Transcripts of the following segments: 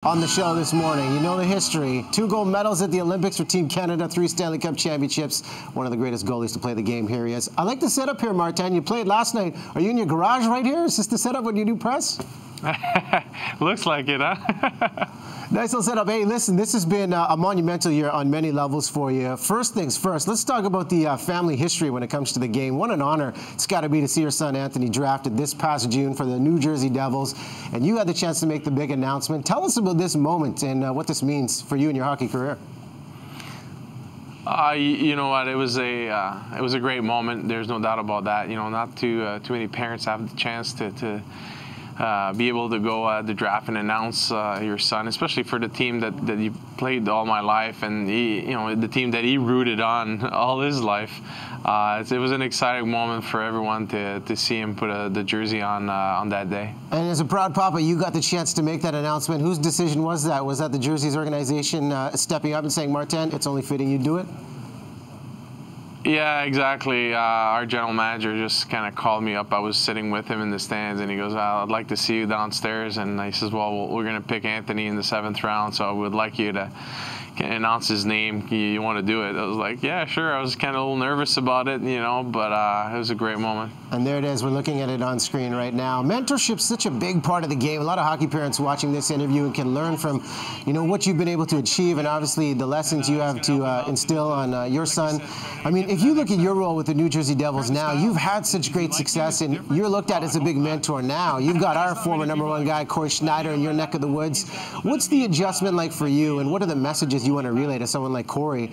On the show this morning, you know the history. 2 gold medals at the Olympics for Team Canada, 3 Stanley Cup championships. One of the greatest goalies to play the game. Here he is. I like the setup here, Martin. You played last night. Are you in your garage right here? Is this the setup when you do press? Looks like it, huh? Nice little setup. Hey, listen, this has been a monumental year on many levels for you. First things first, let's talk about the family history when it comes to the game. What an honor it's got to be to see your son Anthony drafted this past June for the New Jersey Devils, and you had the chance to make the big announcement. Tell us about this moment and what this means for you and your hockey career. You know what? It was a great moment. There's no doubt about that. You know, not too many parents have the chance to be able to go the draft and announce your son, especially for the team that he played all my life, and the team that he rooted on all his life. It was an exciting moment for everyone to see him put the jersey on that day. And as a proud papa, you got the chance to make that announcement. Whose decision was that? Was that the Jerseys organization stepping up and saying, Martin, it's only fitting you do it? Yeah, exactly. Our general manager just kind of called me up. I was sitting with him in the stands, and he goes, I'd like to see you downstairs. And he says, well, we're going to pick Anthony in the 7th round, so I would like you to announce his name. You want to do it? I was like, yeah, sure. I was kind of a little nervous about it, you know, but it was a great moment. And there it is. We're looking at it on screen right now. Mentorship's such a big part of the game. A lot of hockey parents watching this interview and can learn from, what you've been able to achieve, and obviously the lessons you have to instill on your son. I mean, if you look at your role with the New Jersey Devils now, you've had such great success, and you're looked at as a big mentor now. You've got our former #1 guy, Cory Schneider, in your neck of the woods. What's the adjustment like for you, and what are the messages you want to relay to someone like Cory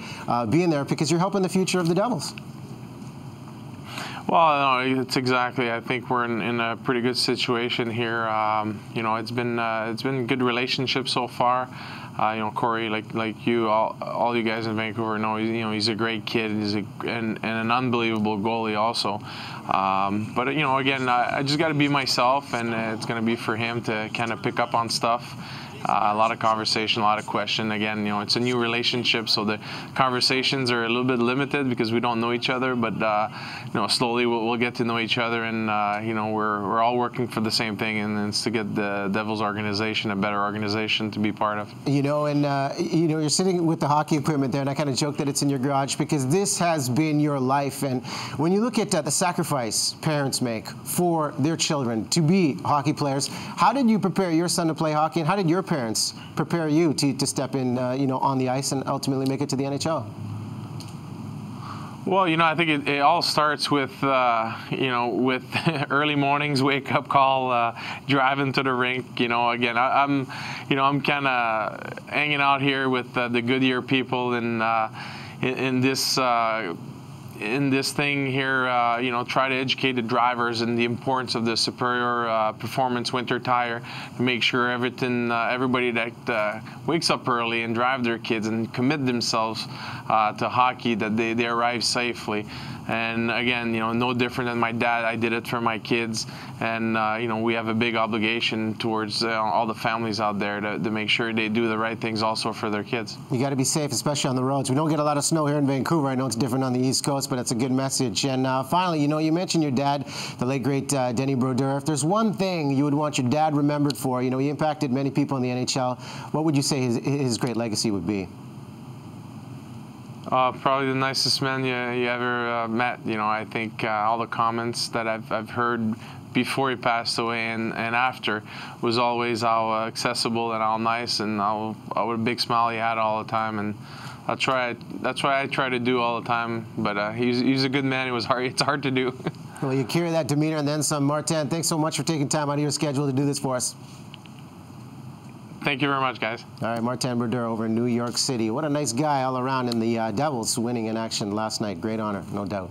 being there, because you're helping the future of the Devils? Well, no, it's exactly. I think we're in a pretty good situation here. It's been a good relationship so far. Cory, like you, all you guys in Vancouver know, he's a great kid. And an unbelievable goalie also. But again, I just got to be myself, and it's going to be for him to kind of pick up on stuff. A lot of conversation, a lot of question. Again, it's a new relationship, so the conversations are a little bit limited because we don't know each other. But slowly we'll get to know each other, and we're all working for the same thing, and it's to get the Devils organization a better organization to be part of. You're sitting with the hockey equipment there, and I kind of joke that it's in your garage because this has been your life. And when you look at the sacrifice parents make for their children to be hockey players, how did you prepare your son to play hockey, and how did your parents prepare you to step in, on the ice and ultimately make it to the NHL? Well, I think it all starts with, with early mornings, wake-up call, driving to the rink. Again, I'm kind of hanging out here with the Goodyear people, and in this thing here, try to educate the drivers and the importance of the superior performance winter tire to make sure everybody that wakes up early and drive their kids and commit themselves to hockey, that they arrive safely. And again, no different than my dad. I did it for my kids, and we have a big obligation towards all the families out there to make sure they do the right things also for their kids. You got to be safe, especially on the roads. We don't get a lot of snow here in Vancouver. I know it's different on the East Coast, but it's a good message. And finally, you mentioned your dad, the late great Martin Brodeur. If there's one thing you would want your dad remembered for, he impacted many people in the NHL. What would you say his great legacy would be? Probably the nicest man you ever met. I think all the comments that I've heard before he passed away and after was always how accessible and how nice and what a big smile he had all the time. And that's what I try to do all the time. But he's a good man. It's hard to do. Well, you carry that demeanor and then some. Martin, thanks so much for taking time out of your schedule to do this for us. Thank you very much, guys. All right, Martin Brodeur over in New York City. What a nice guy all around, and the Devils winning in action last night. Great honor, no doubt.